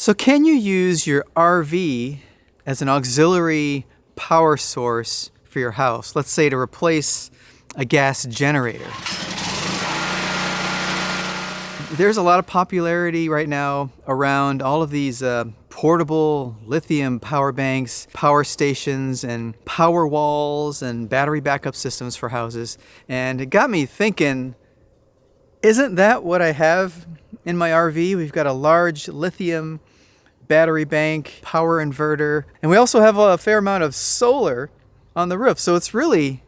So can you use your RV as an auxiliary power source for your house? Let's say to replace a gas generator. There's a lot of popularity right now around all of these portable lithium power banks, power stations, and power walls and battery backup systems for houses. And it got me thinking, isn't that what I have in my RV? We've got a large lithium battery bank, power inverter, and we also have a fair amount of solar on the roof. So it's really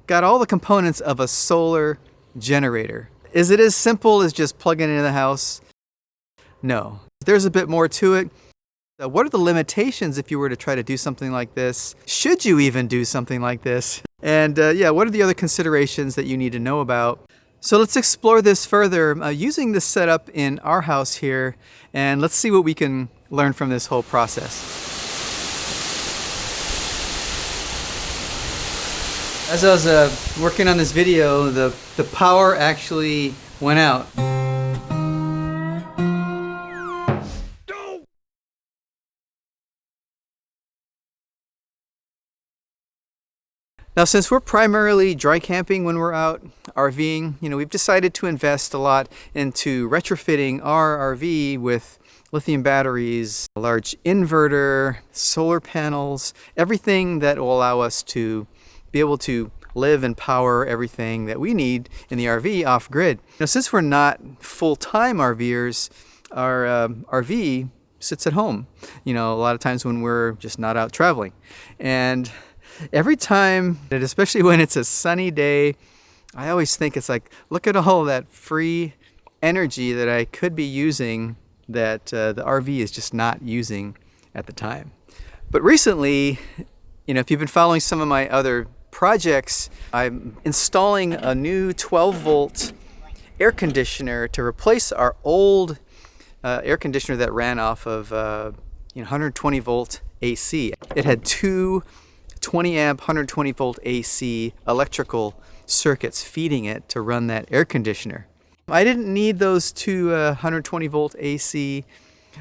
got all the components of a solar generator. Is it as simple as just plugging it into the house? No. There's a bit more to it. What are the limitations if you were to try to do something like this? Should you even do something like this? And what are the other considerations that you need to know about? So let's explore this further using this setup in our house here, and let's see what we can learn from this whole process. As I was working on this video, the power actually went out. Now, since we're primarily dry camping when we're out RVing, we've decided to invest a lot into retrofitting our RV with lithium batteries, a large inverter, solar panels, everything that will allow us to be able to live and power everything that we need in the RV off grid. Since we're not full-time RVers, our RV sits at home, a lot of times when we're just not out traveling. And every time, and especially when it's a sunny day, I always think it's like, look at all that free energy that I could be using that the RV is just not using at the time. But recently, if you've been following some of my other projects, I'm installing a new 12-volt air conditioner to replace our old air conditioner that ran off of 120 volt AC. It had two 20 amp 120 volt AC electrical circuits feeding it to run that air conditioner. I didn't need those two 120 volt AC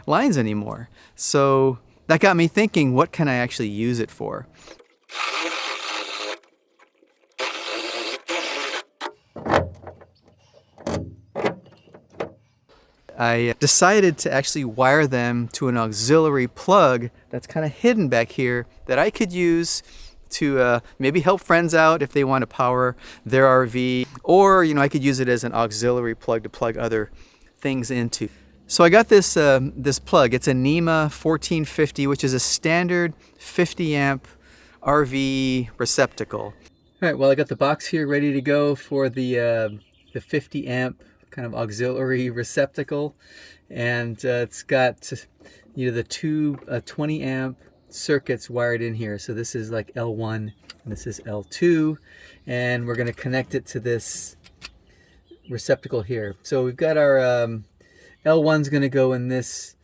lines anymore. So that got me thinking, what can I actually use it for? I decided to actually wire them to an auxiliary plug that's kind of hidden back here that I could use to maybe help friends out if they want to power their RV, or I could use it as an auxiliary plug to plug other things into. So I got this this plug. It's a NEMA 1450, which is a standard 50 amp RV receptacle. All right, well, I got the box here ready to go for the 50 amp kind of auxiliary receptacle, and it's got the two 20 amp circuits wired in here. So this is like L1 and this is L2, and we're going to connect it to this receptacle here. So we've got our L1's going to go in this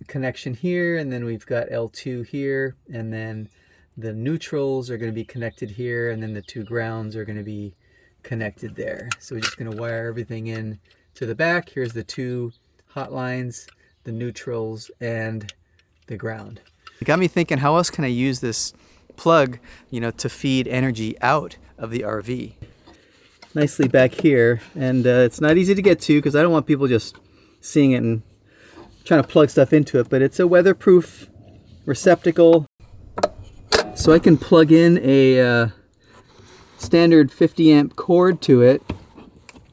connection here, and then we've got L2 here, and then the neutrals are going to be connected here, and then the two grounds are going to be connected there. So we're just going to wire everything in to the back. Here's the two hot lines, the neutrals, and the ground. It got me thinking, how else can I use this plug, to feed energy out of the RV? Nicely back here, and it's not easy to get to because I don't want people just seeing it and trying to plug stuff into it, but it's a weatherproof receptacle. So I can plug in a standard 50 amp cord to it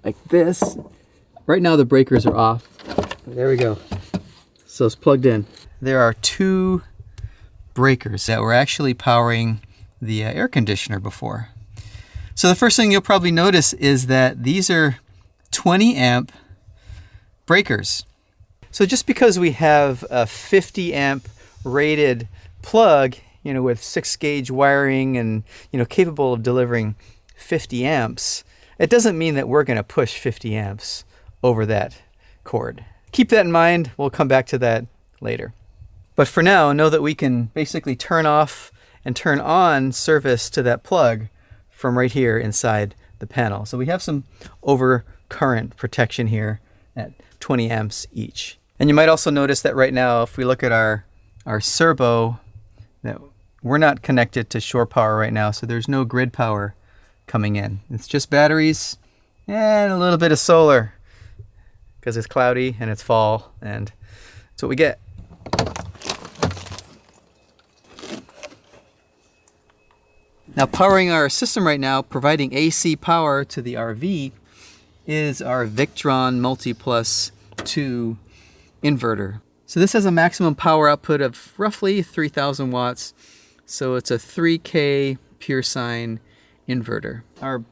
like this. Right now the breakers are off. There we go. So it's plugged in. There are two breakers that were actually powering the air conditioner before. So the first thing you'll probably notice is that these are 20 amp breakers. So just because we have a 50 amp rated plug, with 6 gauge wiring and, capable of delivering 50 amps, it doesn't mean that we're going to push 50 amps over that cord. Keep that in mind. We'll come back to that later. But for now, know that we can basically turn off and turn on service to that plug from right here inside the panel. So we have some overcurrent protection here at 20 amps each. And you might also notice that right now, if we look at our servo, that we're not connected to shore power right now, so there's no grid power coming in. It's just batteries and a little bit of solar because it's cloudy and it's fall, and that's what we get. Now, powering our system right now, providing AC power to the RV, is our Victron Multi-Plus 2 inverter. So this has a maximum power output of roughly 3,000 watts. So it's a 3K pure sine inverter. Our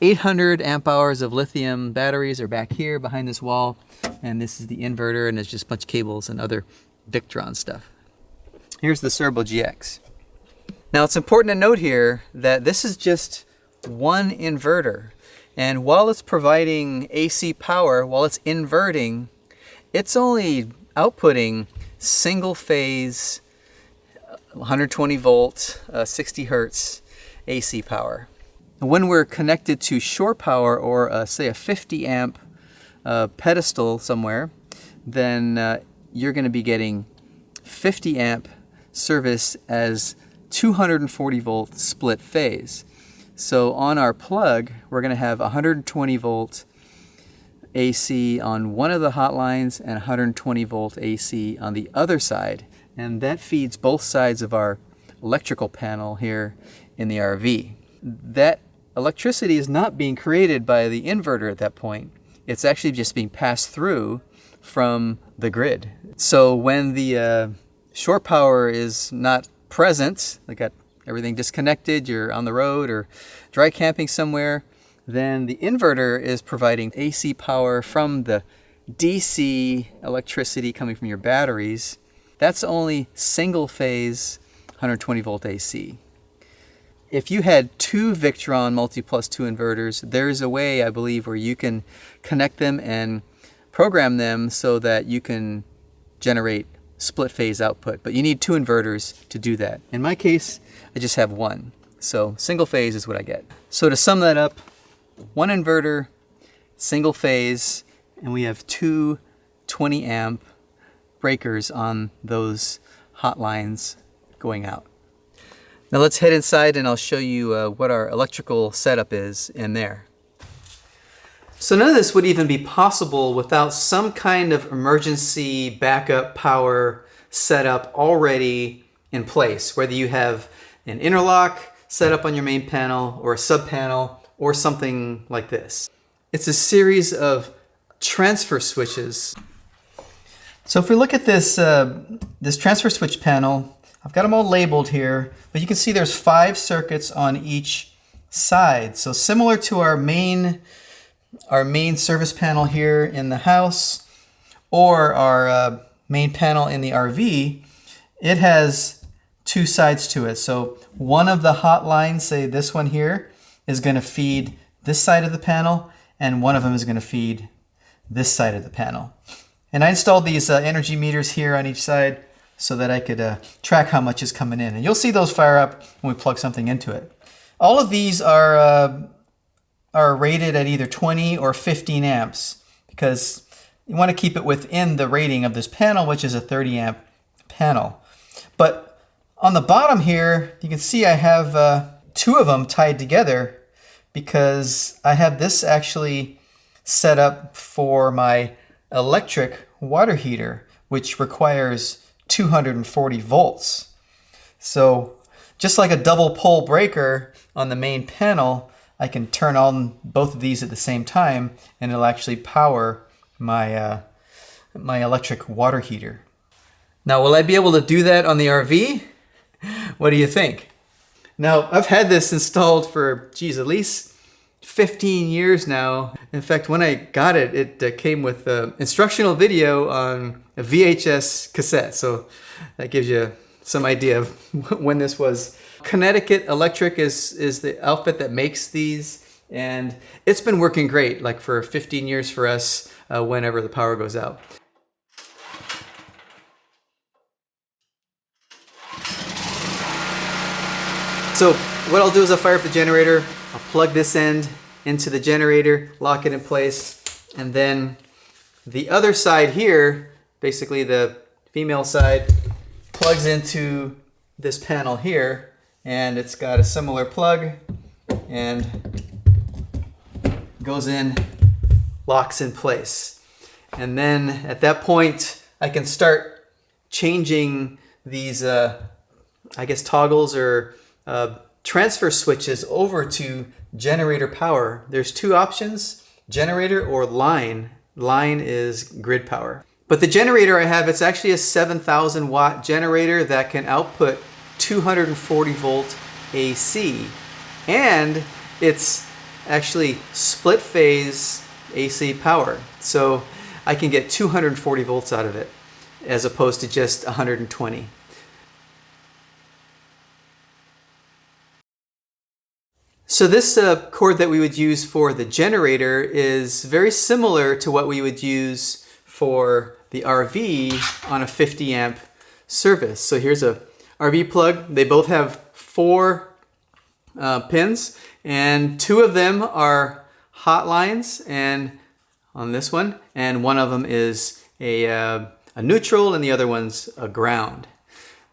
800 amp hours of lithium batteries are back here behind this wall. And this is the inverter, and there's just a bunch of cables and other Victron stuff. Here's the Servo GX. Now it's important to note here that this is just one inverter. And while it's providing AC power, while it's inverting, it's only outputting single phase 120 volt, 60 hertz AC power. When we're connected to shore power or say a 50 amp pedestal somewhere, then you're going to be getting 50 amp service as 240 volt split phase. So on our plug, we're going to have 120 volt AC on one of the hot lines and 120 volt AC on the other side. And that feeds both sides of our electrical panel here in the RV. That electricity is not being created by the inverter at that point. It's actually just being passed through from the grid. So when the shore power is not present, like got everything disconnected, you're on the road or dry camping somewhere, then the inverter is providing AC power from the DC electricity coming from your batteries. That's only single phase 120 volt AC. If you had two Victron Multi-Plus 2 inverters, there's a way, I believe, where you can connect them and program them so that you can generate split phase output. But you need two inverters to do that. In my case, I just have one. So single phase is what I get. So to sum that up, one inverter, single phase, and we have two 20 amp breakers on those hot lines going out. Now let's head inside and I'll show you what our electrical setup is in there. So none of this would even be possible without some kind of emergency backup power setup already in place, whether you have an interlock set up on your main panel or a sub panel or something like this. It's a series of transfer switches. So if we look at this, this transfer switch panel, I've got them all labeled here, but you can see there's 5 circuits on each side. So similar to our main service panel here in the house or our main panel in the RV, it has 2 sides to it. So one of the hot lines, say this one here, is going to feed this side of the panel, and one of them is going to feed this side of the panel. And I installed these energy meters here on each side so that I could track how much is coming in. And you'll see those fire up when we plug something into it. All of these are rated at either 20 or 15 amps because you want to keep it within the rating of this panel, which is a 30 amp panel. But on the bottom here, you can see I have 2 of them tied together because I have this actually set up for my electric water heater, which requires 240 volts. So just like a double pole breaker on the main panel, I can turn on both of these at the same time and it'll actually power my, my electric water heater. Now, will I be able to do that on the RV? What do you think? Now, I've had this installed for, geez, at least 15 years now. In fact, when I got it, it came with an instructional video on a VHS cassette. So that gives you some idea of when this was. Connecticut Electric is the outfit that makes these, and it's been working great, like for 15 years for us whenever the power goes out. So what I'll do is I'll fire up the generator, I'll plug this end into the generator, lock it in place, and then the other side here basically the female side plugs into this panel here, and it's got a similar plug and goes in, locks in place. And then at that point, I can start changing these, I guess, toggles or transfer switches over to generator power. There's two options, generator or line. Line is grid power. But the generator I have, it's actually a 7,000 watt generator that can output 240 volt AC. And it's actually split phase AC power. So I can get 240 volts out of it as opposed to just 120. So this cord that we would use for the generator is very similar to what we would use for the RV on a 50 amp service. So here's a RV plug. They both have 4 pins, and 2 of them are hot lines and on this one, and one of them is a neutral and the other one's a ground.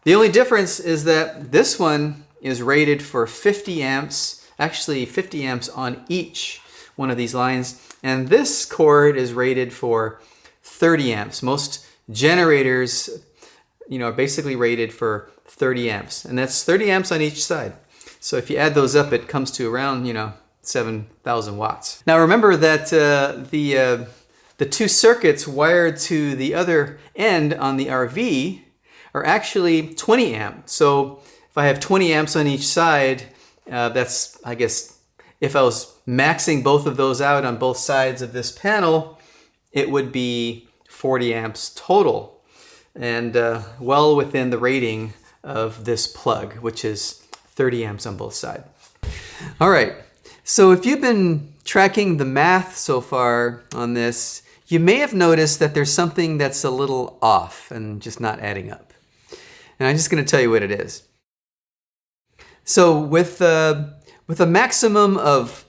The only difference is that this one is rated for 50 amps, actually 50 amps on each one of these lines, and this cord is rated for 30 amps. Most generators, are basically rated for 30 amps, and that's 30 amps on each side. So if you add those up, it comes to around, 7,000 watts. Now remember that the 2 circuits wired to the other end on the RV are actually 20 amp. So if I have 20 amps on each side, that's, I guess, if I was maxing both of those out on both sides of this panel, it would be 40 amps total, and well within the rating of this plug, which is 30 amps on both sides. All right, so if you've been tracking the math so far on this, you may have noticed that there's something that's a little off and just not adding up. And I'm just going to tell you what it is. So with a maximum of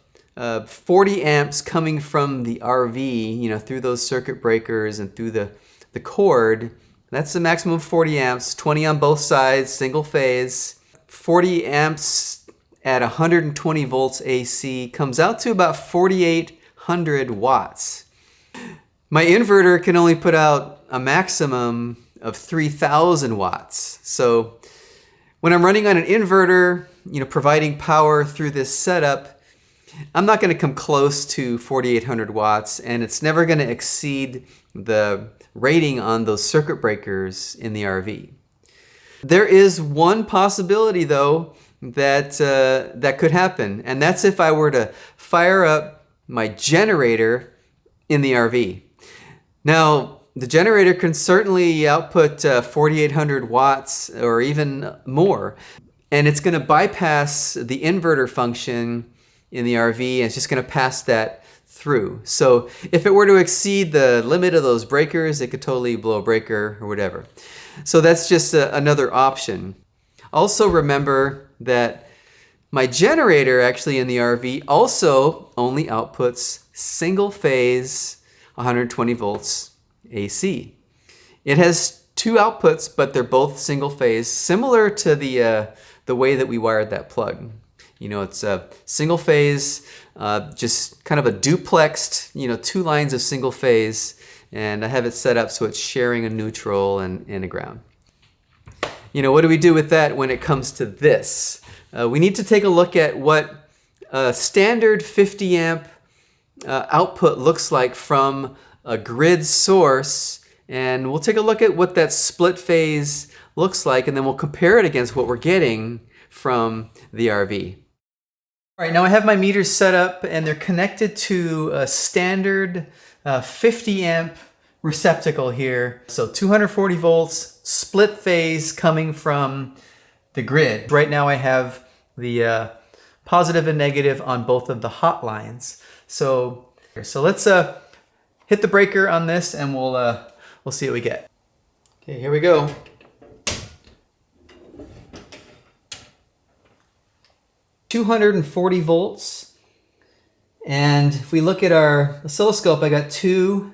40 amps coming from the RV, through those circuit breakers and through the cord, that's the maximum of 40 amps, 20 on both sides, single phase. 40 amps at 120 volts AC comes out to about 4,800 watts. My inverter can only put out a maximum of 3,000 watts. So when I'm running on an inverter, providing power through this setup, I'm not going to come close to 4,800 watts, and it's never going to exceed the rating on those circuit breakers in the RV. There is one possibility, though, that could happen, and that's if I were to fire up my generator in the RV. Now, the generator can certainly output 4,800 watts or even more, and it's going to bypass the inverter function in the RV, and it's just going to pass that through. So if it were to exceed the limit of those breakers, it could totally blow a breaker or whatever. So that's just another option. Also remember that my generator actually in the RV also only outputs single phase 120 volts AC. It has 2 outputs, but they're both single phase, similar to the way that we wired that plug. It's a single phase, just kind of a duplexed, 2 lines of single phase, and I have it set up so it's sharing a neutral and a ground. What do we do with that when it comes to this? We need to take a look at what a standard 50 amp output looks like from a grid source, and we'll take a look at what that split phase looks like, and then we'll compare it against what we're getting from the RV. All right, now I have my meters set up, and they're connected to a standard 50 amp receptacle here. So 240 volts, split phase coming from the grid. Right now I have the positive and negative on both of the hot lines. So let's hit the breaker on this, and we'll see what we get. Okay, here we go. $240 volts, and if we look at our oscilloscope, I got 2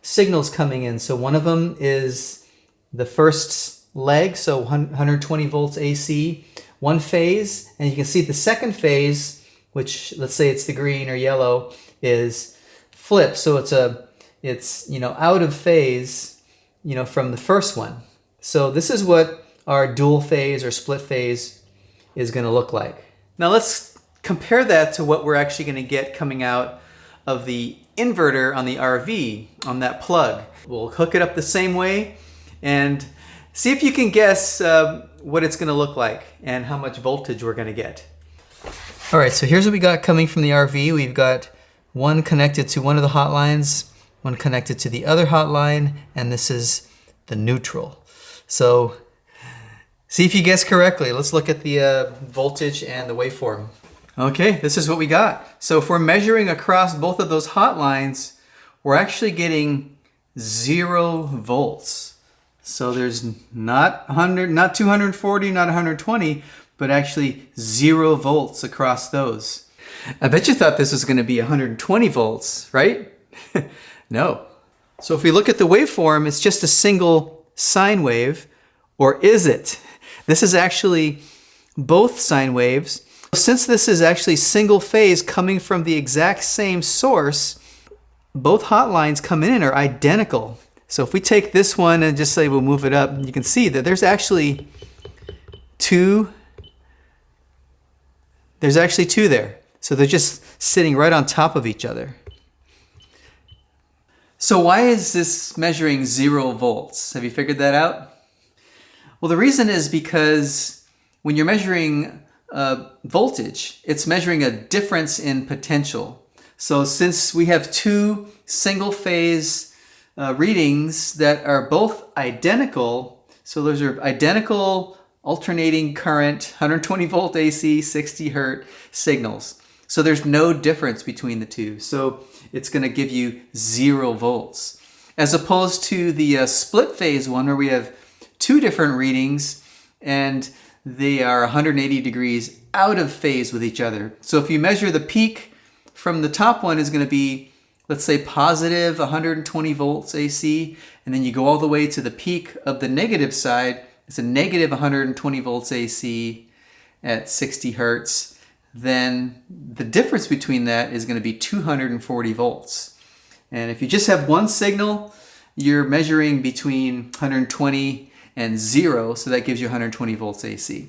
signals coming in. So one of them is the first leg, so 120 volts AC, one phase, and you can see the second phase, which let's say it's the green or yellow, is flipped. So it's out of phase, from the first one. So this is what our dual phase or split phase is going to look like. Now let's compare that to what we're actually going to get coming out of the inverter on the RV, on that plug. We'll hook it up the same way and see if you can guess what it's going to look like and how much voltage we're going to get. All right, so here's what we got coming from the RV. We've got one connected to one of the hot lines, one connected to the other hot line, and this is the neutral. So see if you guess correctly. Let's look at the voltage and the waveform. Okay, this is what we got. So if we're measuring across both of those hot lines, we're actually getting 0 volts. So there's not 100, not 240, not 120, but actually 0 volts across those. I bet you thought this was going to be 120 volts, right? No. So if we look at the waveform, it's just a single sine wave, or is it? This is actually both sine waves. Since this is actually single phase coming from the exact same source, both hot lines coming in are identical. So if we take this one and just say we'll move it up, you can see that there's actually two there. So they're just sitting right on top of each other. So why is this measuring 0 volts? Have you figured that out? Well, the reason is because when you're measuring voltage, it's measuring a difference in potential. So since we have two single phase readings that are both identical, so those are identical alternating current, 120 volt AC, 60 hertz signals. So there's no difference between the two. So it's going to give you 0 volts. As opposed to the split phase one where we have two different readings and they are 180 degrees out of phase with each other. So if you measure the peak from the top one is going to be, let's say, positive 120 volts AC, and then you go all the way to the peak of the negative side, it's a negative 120 volts AC at 60 hertz, then the difference between that is going to be 240 volts. And if you just have one signal, you're measuring between 120 and 0, so that gives you 120 volts AC.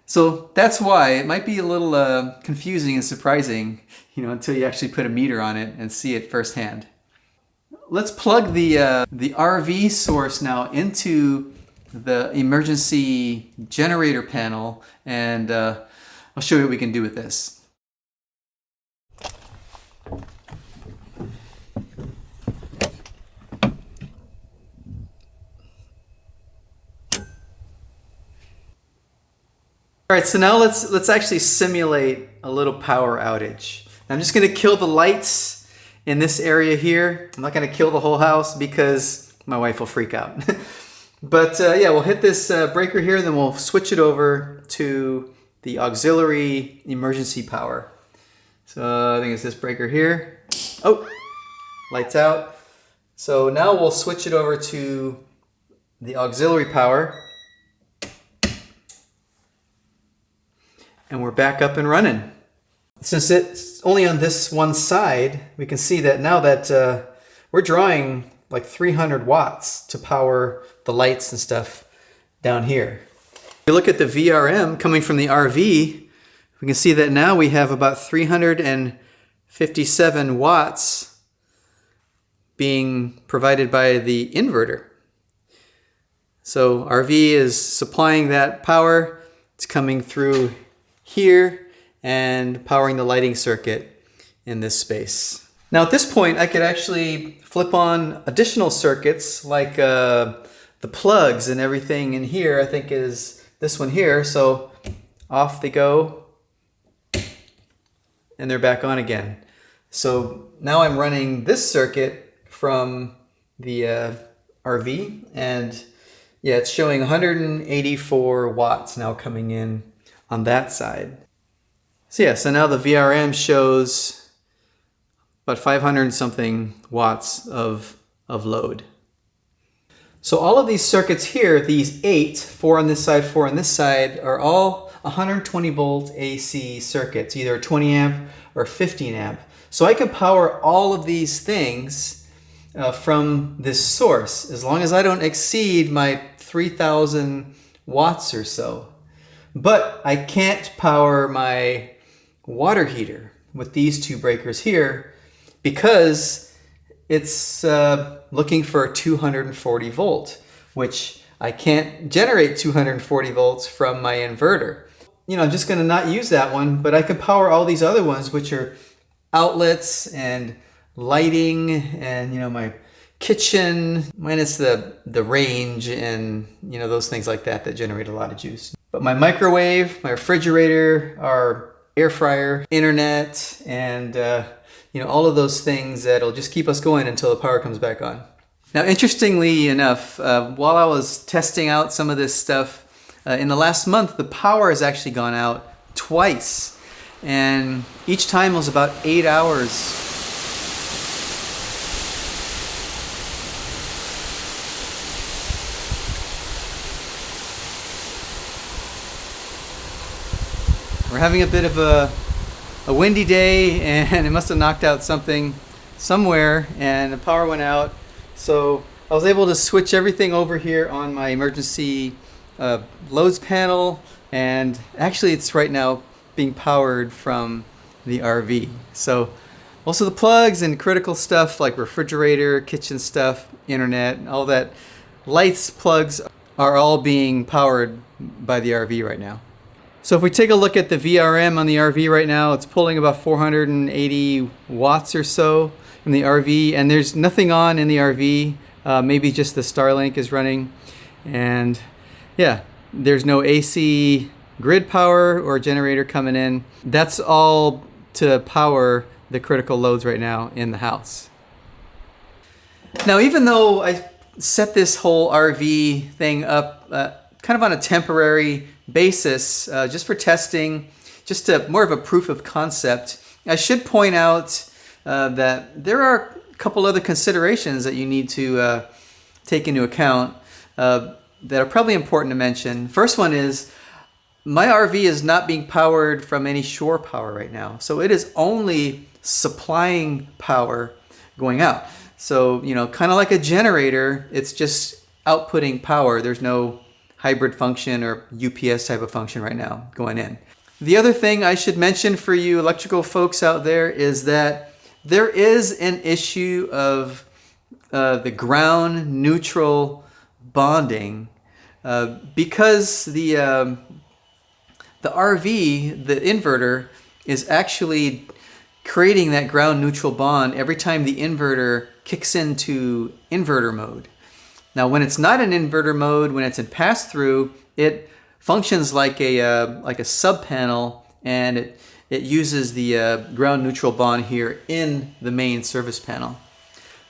So that's why it might be a little confusing and surprising, until you actually put a meter on it and see it firsthand. Let's plug the RV source now into the emergency generator panel, and I'll show you what we can do with this. All right, so now let's actually simulate a little power outage. I'm just going to kill the lights in this area here. I'm not going to kill the whole house because my wife will freak out. But yeah, we'll hit this breaker here, then we'll switch it over to the auxiliary emergency power. So I think it's this breaker here. Oh, lights out. So now we'll switch it over to the auxiliary power. And we're back up and running. Since it's only on this one side, we can see that now that we're drawing like 300 watts to power the lights and stuff down here. If you look at the VRM coming from the RV, we can see that now we have about 357 watts being provided by the inverter. So RV is supplying that power. It's coming through here and powering the lighting circuit in this space. Now at this point I could actually flip on additional circuits like the plugs and everything in here. I think is this one here. So off they go and they're back on again. So now I'm running this circuit from the RV, and yeah, it's showing 184 watts now coming in on that side. So yeah, so now the VRM shows about 500 something watts of of load. So all of these circuits here, these 8, 4 on this side, 4 on this side, are all 120 volt AC circuits, either a 20 amp or 15 amp. So I can power all of these things from this source, as long as I don't exceed my 3,000 watts or so. But I can't power my water heater with these 2 breakers here because it's looking for 240 volt, which I can't generate 240 volts from my inverter. You know, I'm just going to not use that one, but I can power all these other ones, which are outlets and lighting and, you know, my kitchen, minus the range and, you know, those things like that that generate a lot of juice. But my microwave, my refrigerator, our air fryer, internet, and you know, all of those things that'll just keep us going until the power comes back on. Now, interestingly enough, while I was testing out some of this stuff, in the last month, the power has actually gone out twice. And each time was about 8 hours. We're having a bit of a windy day, and it must have knocked out something somewhere and the power went out. So I was able to switch everything over here on my emergency loads panel, and actually it's right now being powered from the RV. So most of the plugs and critical stuff like refrigerator, kitchen stuff, internet, all that, lights, plugs are all being powered by the RV right now. So if we take a look at the VRM on the RV right now, it's pulling about 480 watts or so in the RV, and there's nothing on in the RV. Maybe just the Starlink is running, and yeah, there's no AC grid power or generator coming in. That's all to power the critical loads right now in the house. Now, even though I set this whole RV thing up kind of on a temporary basis, just for testing, just more of a proof of concept, I should point out that there are a couple other considerations that you need to take into account that are probably important to mention. First one is my RV is not being powered from any shore power right now, so it is only supplying power going out. So, you know, kind of like a generator, it's just outputting power. There's no hybrid function or UPS type of function right now going in. The other thing I should mention for you electrical folks out there is that there is an issue of the ground neutral bonding because the RV, the inverter, is actually creating that ground neutral bond every time the inverter kicks into inverter mode. Now, when it's not in inverter mode, when it's in pass-through, it functions like a sub-panel, and it uses the ground neutral bond here in the main service panel.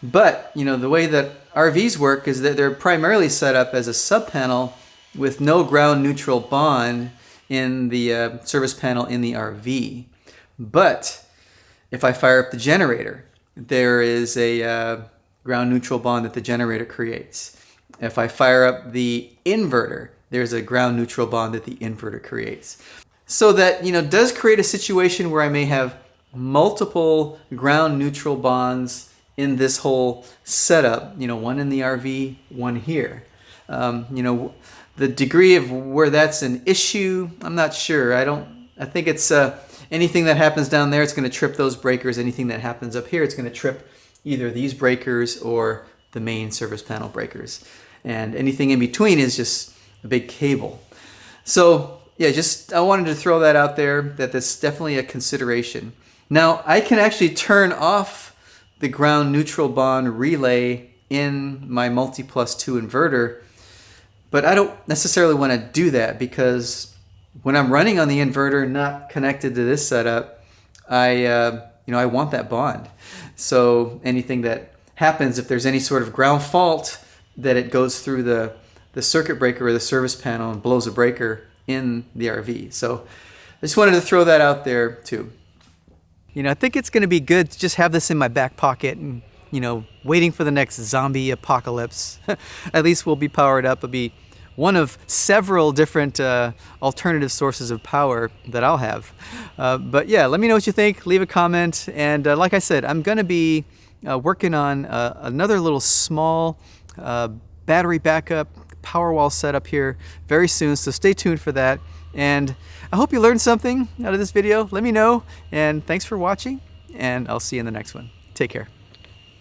But, you know, the way that RVs work is that they're primarily set up as a sub-panel with no ground neutral bond in the service panel in the RV. But if I fire up the generator, there is a ground neutral bond that the generator creates. If I fire up the inverter, there's a ground neutral bond that the inverter creates. So that, you know, does create a situation where I may have multiple ground neutral bonds in this whole setup, you know, one in the RV, one here. You know, the degree of where that's an issue, I'm not sure. I think it's anything that happens down there, it's going to trip those breakers. Anything that happens up here, it's going to trip either these breakers or the main service panel breakers. And anything in between is just a big cable. So yeah, I wanted to throw that out there, that that's definitely a consideration. Now, I can actually turn off the ground neutral bond relay in my multi+2 inverter, but I don't necessarily want to do that because when I'm running on the inverter not connected to this setup, I want that bond. So anything that happens, if there's any sort of ground fault, that it goes through the circuit breaker or the service panel and blows a breaker in the RV. So I just wanted to throw that out there too. You know, I think it's going to be good to just have this in my back pocket in you know, waiting for the next zombie apocalypse. At least we'll be powered up. It'll be one of several different alternative sources of power that I'll have. But yeah, let me know what you think. Leave a comment. And like I said, I'm going to be working on another little small battery backup power wall setup here very soon. So stay tuned for that. And I hope you learned something out of this video. Let me know. And thanks for watching. And I'll see you in the next one. Take care.